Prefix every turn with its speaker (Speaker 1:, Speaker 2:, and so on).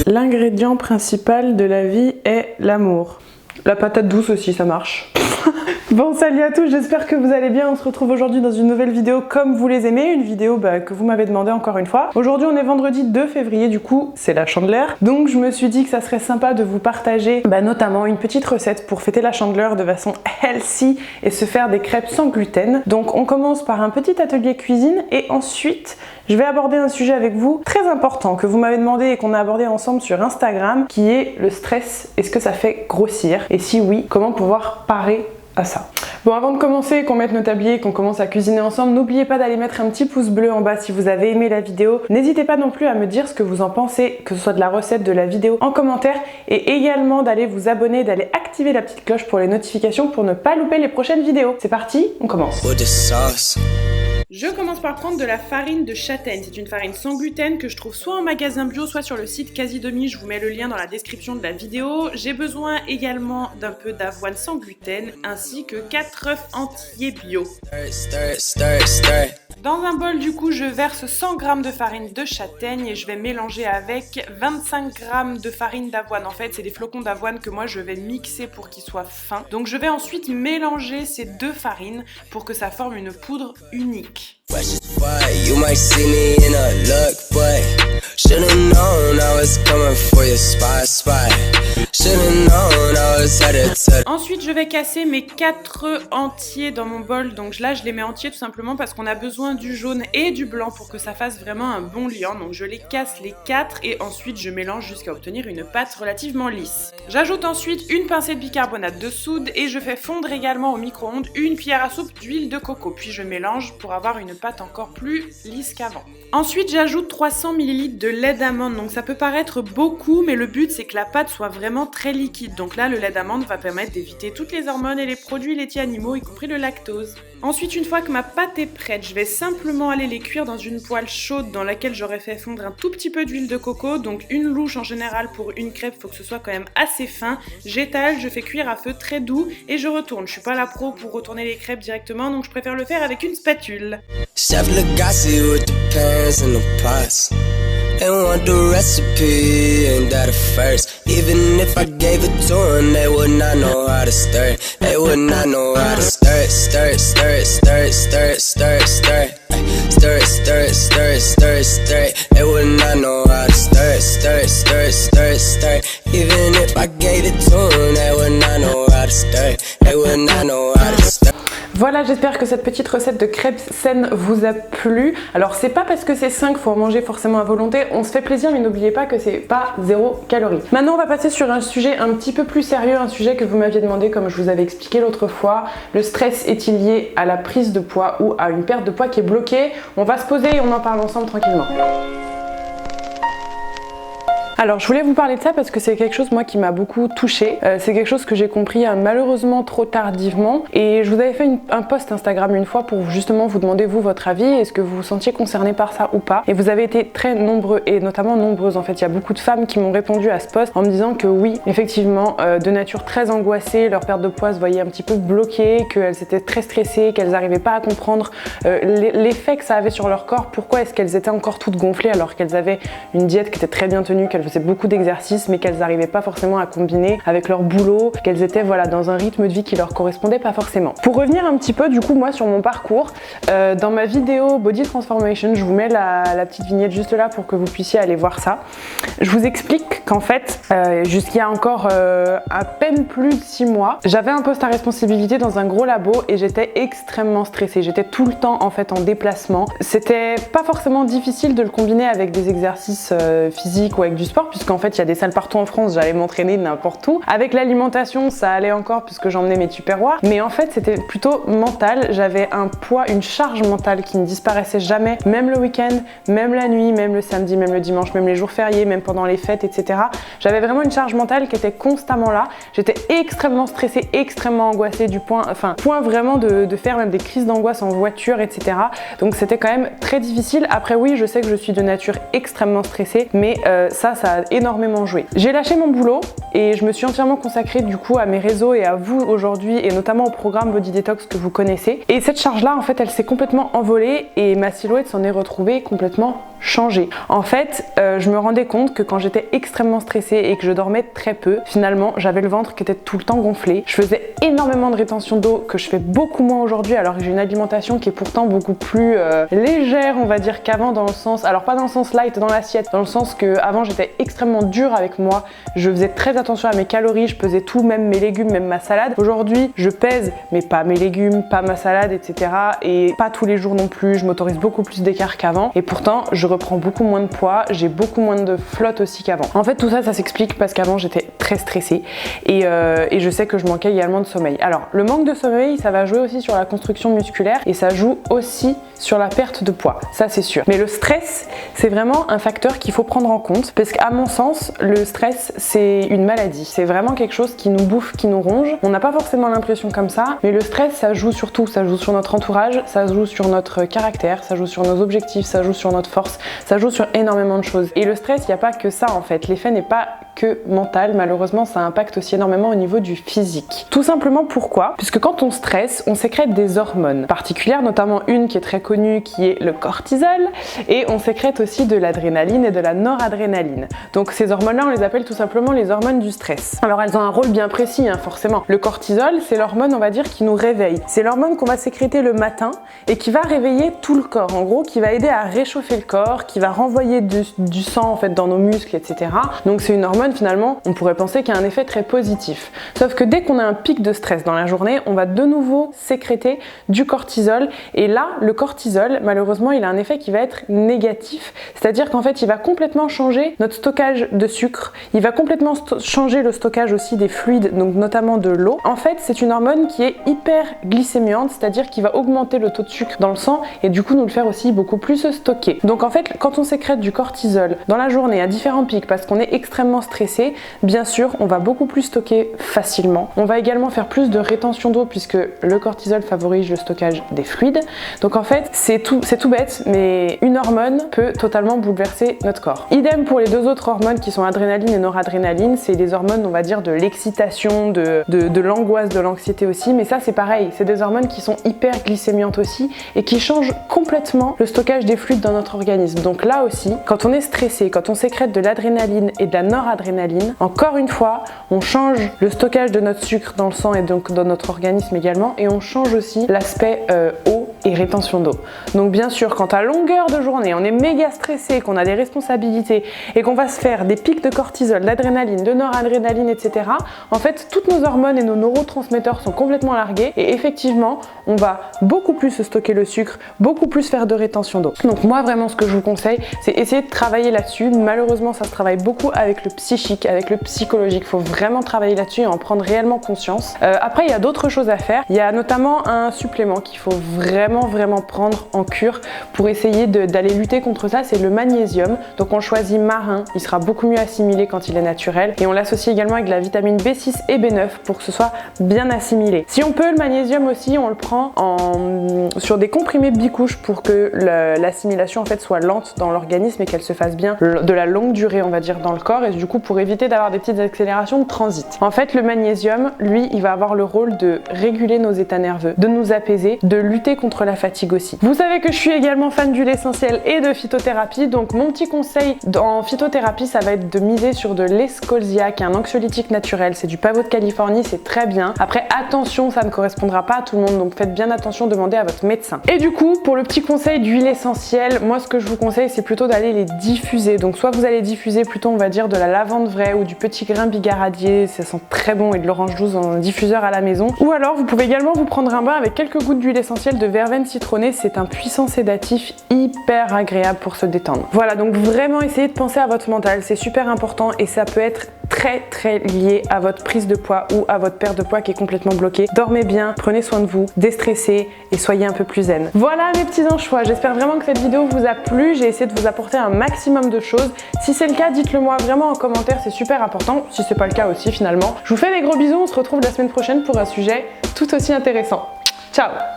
Speaker 1: L'ingrédient principal de la vie est l'amour. La patate douce aussi, ça marche. Bon, salut à tous, j'espère que vous allez bien. On se retrouve aujourd'hui dans une nouvelle vidéo comme vous les aimez, une vidéo que vous m'avez demandé encore une fois. Aujourd'hui on est vendredi 2 février, du coup c'est la Chandeleur. Donc je me suis dit que ça serait sympa de vous partager notamment une petite recette pour fêter la Chandeleur de façon healthy et se faire des crêpes sans gluten. Donc on commence par un petit atelier cuisine et ensuite je vais aborder un sujet avec vous très important que vous m'avez demandé et qu'on a abordé ensemble sur Instagram, qui est le stress. Est-ce que ça fait grossir? Et si oui, comment pouvoir parer à ça? Bon, avant de commencer, qu'on mette nos tabliers et qu'on commence à cuisiner ensemble, n'oubliez pas d'aller mettre un petit pouce bleu en bas si vous avez aimé la vidéo. N'hésitez pas non plus à me dire ce que vous en pensez, que ce soit de la recette, de la vidéo, en commentaire, et également d'aller vous abonner, d'aller activer la petite cloche pour les notifications pour ne pas louper les prochaines vidéos. C'est parti, on commence. Je commence par prendre de la farine de châtaigne. C'est une farine sans gluten que je trouve soit en magasin bio, soit sur le site Quasi Demi. Je vous mets le lien dans la description de la vidéo. J'ai besoin également d'un peu d'avoine sans gluten, ainsi que 4 œufs entiers bio. Dans un bol, du coup, je verse 100 g de farine de châtaigne et je vais mélanger avec 25 g de farine d'avoine. En fait, c'est des flocons d'avoine que moi je vais mixer pour qu'ils soient fins. Donc je vais ensuite mélanger ces deux farines pour que ça forme une poudre unique. Ensuite, je vais casser mes 4 œufs entiers dans mon bol. Donc là, je les mets entiers tout simplement parce qu'on a besoin du jaune et du blanc pour que ça fasse vraiment un bon liant. Donc je les casse les 4 et ensuite je mélange jusqu'à obtenir une pâte relativement lisse. J'ajoute ensuite une pincée de bicarbonate de soude et je fais fondre également au micro-ondes une cuillère à soupe d'huile de coco. Puis je mélange pour avoir une pâte encore plus lisse qu'avant. Ensuite, j'ajoute 300 ml de lait d'amande. Donc ça peut paraître beaucoup, mais le but c'est que la pâte soit vraiment très liquide. Donc là, le lait d'amande va permettre d'éviter toutes les hormones et les produits laitiers animaux, y compris le lactose. Ensuite, une fois que ma pâte est prête, je vais simplement aller les cuire dans une poêle chaude dans laquelle j'aurais fait fondre un tout petit peu d'huile de coco. Donc une louche en général pour une crêpe, il faut que ce soit quand même assez fin. J'étale, je fais cuire à feu très doux et je retourne. Je suis pas la pro pour retourner les crêpes directement, donc je préfère le faire avec une spatule. And want the recipe, ain't that a first? Even if I gave it to them, they would not know how to stir it. They would not know how to stir it, stir it, stir it, stir it, stir it, stir it, stir it. Stir it, stir it, stir it, stir it, stir it. They would not know how to stir it, stir it, stir it, stir it, stir it. Even if I gave it to them, they would not know how to stir it. They would not know how to stir it. Voilà, j'espère que cette petite recette de crêpes saines vous a plu. Alors c'est pas parce que c'est 5 qu'il faut en manger forcément à volonté, on se fait plaisir mais n'oubliez pas que c'est pas 0 calories. Maintenant on va passer sur un sujet un petit peu plus sérieux, un sujet que vous m'aviez demandé comme je vous avais expliqué l'autre fois. Le stress est-il lié à la prise de poids ou à une perte de poids qui est bloquée? On va se poser et on en parle ensemble tranquillement. Alors je voulais vous parler de ça parce que c'est quelque chose moi qui m'a beaucoup touchée. C'est quelque chose que j'ai compris malheureusement trop tardivement et je vous avais fait un post Instagram une fois pour justement vous demander vous votre avis, est-ce que vous vous sentiez concerné par ça ou pas, et vous avez été très nombreux et notamment nombreuses en fait. Il y a beaucoup de femmes qui m'ont répondu à ce post en me disant que oui effectivement de nature très angoissée, leur perte de poids se voyait un petit peu bloquée, qu'elles étaient très stressées, qu'elles n'arrivaient pas à comprendre l'effet que ça avait sur leur corps, pourquoi est-ce qu'elles étaient encore toutes gonflées alors qu'elles avaient une diète qui était très bien tenue, qu'elles faisaient beaucoup d'exercices mais qu'elles n'arrivaient pas forcément à combiner avec leur boulot, qu'elles étaient dans un rythme de vie qui leur correspondait pas forcément. Pour revenir un petit peu du coup moi sur mon parcours, dans ma vidéo Body Transformation, je vous mets la petite vignette juste là pour que vous puissiez aller voir ça. Je vous explique qu'en fait jusqu'il y a encore à peine plus de 6 mois, j'avais un poste à responsabilité dans un gros labo et j'étais extrêmement stressée. J'étais tout le temps en fait en déplacement. C'était pas forcément difficile de le combiner avec des exercices physiques ou avec du sport puisqu'en fait il y a des salles partout en France, j'allais m'entraîner n'importe où. Avec l'alimentation ça allait encore puisque j'emmenais mes tupperwares, mais en fait c'était plutôt mental. J'avais un poids, une charge mentale qui ne disparaissait jamais, même le week-end, même la nuit, même le samedi, même le dimanche, même les jours fériés, même pendant les fêtes, etc. J'avais vraiment une charge mentale qui était constamment là. J'étais extrêmement stressée, extrêmement angoissée du point vraiment de faire même des crises d'angoisse en voiture, etc. Donc c'était quand même très difficile. Après oui, je sais que je suis de nature extrêmement stressée, mais ça a énormément joué. J'ai lâché mon boulot et je me suis entièrement consacrée du coup à mes réseaux et à vous aujourd'hui, et notamment au programme Body Detox que vous connaissez. Et cette charge là en fait elle s'est complètement envolée et ma silhouette s'en est retrouvée complètement changée. En fait je me rendais compte que quand j'étais extrêmement stressée et que je dormais très peu, finalement j'avais le ventre qui était tout le temps gonflé, je faisais énormément de rétention d'eau que je fais beaucoup moins aujourd'hui, alors que j'ai une alimentation qui est pourtant beaucoup plus légère on va dire qu'avant, dans le sens, alors pas dans le sens light dans l'assiette, dans le sens que avant j'étais extrêmement dure avec moi, je faisais très attention à mes calories, je pesais tout, même mes légumes, même ma salade. Aujourd'hui je pèse mais pas mes légumes, pas ma salade, etc. et pas tous les jours non plus, je m'autorise beaucoup plus d'écart qu'avant et pourtant je reprends beaucoup moins de poids, j'ai beaucoup moins de flotte aussi qu'avant. En fait tout ça ça s'explique parce qu'avant j'étais très stressée et je sais que je manquais également de sommeil. Alors le manque de sommeil ça va jouer aussi sur la construction musculaire et ça joue aussi sur la perte de poids, ça c'est sûr. Mais le stress c'est vraiment un facteur qu'il faut prendre en compte parce qu'à mon sens le stress c'est une maladie, c'est vraiment quelque chose qui nous bouffe, qui nous ronge. On n'a pas forcément l'impression comme ça, mais le stress ça joue sur tout, ça joue sur notre entourage, ça joue sur notre caractère, ça joue sur nos objectifs, ça joue sur notre force, ça joue sur énormément de choses. Et le stress, il n'y a pas que ça en fait, l'effet n'est pas que mental, malheureusement ça impacte aussi énormément au niveau du physique. Tout simplement pourquoi? Puisque quand on stresse, on sécrète des hormones particulières, notamment une qui est très connue qui est le cortisol, et on sécrète aussi de l'adrénaline et de la noradrénaline. Donc ces hormones-là, on les appelle tout simplement les hormones du stress. Alors elles ont un rôle bien précis, forcément. Le cortisol, c'est l'hormone, on va dire, qui nous réveille. C'est l'hormone qu'on va sécréter le matin et qui va réveiller tout le corps. En gros, qui va aider à réchauffer le corps, qui va renvoyer du sang en fait dans nos muscles, etc. Donc c'est une hormone finalement, on pourrait penser qu'il y a un effet très positif. Sauf que dès qu'on a un pic de stress dans la journée, on va de nouveau sécréter du cortisol. Et là, le cortisol, malheureusement, il a un effet qui va être négatif. C'est-à-dire qu'en fait, il va complètement changer notre stockage de sucre. Il va complètement changer le stockage aussi des fluides, donc notamment de l'eau. En fait, c'est une hormone qui est hyper glycémiante, c'est-à-dire qui va augmenter le taux de sucre dans le sang et du coup nous le faire aussi beaucoup plus stocker. Donc en fait, quand on sécrète du cortisol dans la journée à différents pics parce qu'on est extrêmement stressé, bien sûr, on va beaucoup plus stocker facilement. On va également faire plus de rétention d'eau puisque le cortisol favorise le stockage des fluides. Donc en fait, c'est tout bête, mais une hormone peut totalement bouleverser notre corps. Idem pour les deux autres hormones qui sont adrénaline et noradrénaline, c'est des hormones, on va dire, de l'excitation, de l'angoisse, de l'anxiété aussi, mais ça c'est pareil, c'est des hormones qui sont hyper glycémiantes aussi et qui changent complètement le stockage des fluides dans notre organisme. Donc là aussi, quand on est stressé, quand on sécrète de l'adrénaline et de la noradrénaline, encore une fois, on change le stockage de notre sucre dans le sang et donc dans notre organisme également, et on change aussi l'aspect eau et rétention d'eau. Donc bien sûr, quand à longueur de journée, on est méga stressé, qu'on a des responsabilités et qu'on va se faire des pics de cortisol, d'adrénaline, de noradrénaline, etc., en fait, toutes nos hormones et nos neurotransmetteurs sont complètement largués et effectivement, on va beaucoup plus stocker le sucre, beaucoup plus faire de rétention d'eau. Donc moi, vraiment, ce que je vous conseille, c'est essayer de travailler là-dessus. Malheureusement, ça se travaille beaucoup avec le psychique, avec le psychologique. Il faut vraiment travailler là-dessus et en prendre réellement conscience. Après, il y a d'autres choses à faire. Il y a notamment un supplément qu'il faut vraiment prendre en cure pour essayer d'aller lutter contre ça, c'est le magnésium. Donc on choisit marin, il sera beaucoup mieux assimilé quand il est naturel et on l'associe également avec de la vitamine B6 et B9 pour que ce soit bien assimilé. Si on peut, le magnésium aussi, on le prend sur des comprimés bicouches pour que l'assimilation en fait soit lente dans l'organisme et qu'elle se fasse bien de la longue durée, on va dire, dans le corps, et du coup pour éviter d'avoir des petites accélérations de transit. En fait, le magnésium, lui, il va avoir le rôle de réguler nos états nerveux, de nous apaiser, de lutter contre la fatigue aussi. Vous savez que je suis également fan d'huile essentielle et de phytothérapie, donc mon petit conseil en phytothérapie, ça va être de miser sur de l'escolzia, qui est un anxiolytique naturel. C'est du pavot de Californie, c'est très bien. Après, attention, ça ne correspondra pas à tout le monde, donc faites bien attention, demandez à votre médecin. Et du coup, pour le petit conseil d'huile essentielle, moi ce que je vous conseille, c'est plutôt d'aller les diffuser. Donc soit vous allez diffuser plutôt, on va dire, de la lavande vraie ou du petit grain bigaradier, ça sent très bon, et de l'orange douce dans un diffuseur à la maison. Ou alors, vous pouvez également vous prendre un bain avec quelques gouttes d'huile essentielle de verveine citronnée. C'est un puissant sédatif hyper agréable pour se détendre. Voilà, donc vraiment essayez de penser à votre mental, c'est super important et ça peut être très lié à votre prise de poids ou à votre perte de poids qui est complètement bloquée. Dormez bien, prenez soin de vous, déstressez et soyez un peu plus zen. Voilà mes petits anchois, j'espère vraiment que cette vidéo vous a plu. J'ai essayé de vous apporter un maximum de choses. Si c'est le cas, dites-le moi vraiment en commentaire, c'est super important. Si c'est pas le cas aussi finalement. Je vous fais des gros bisous, on se retrouve la semaine prochaine pour un sujet tout aussi intéressant. Ciao!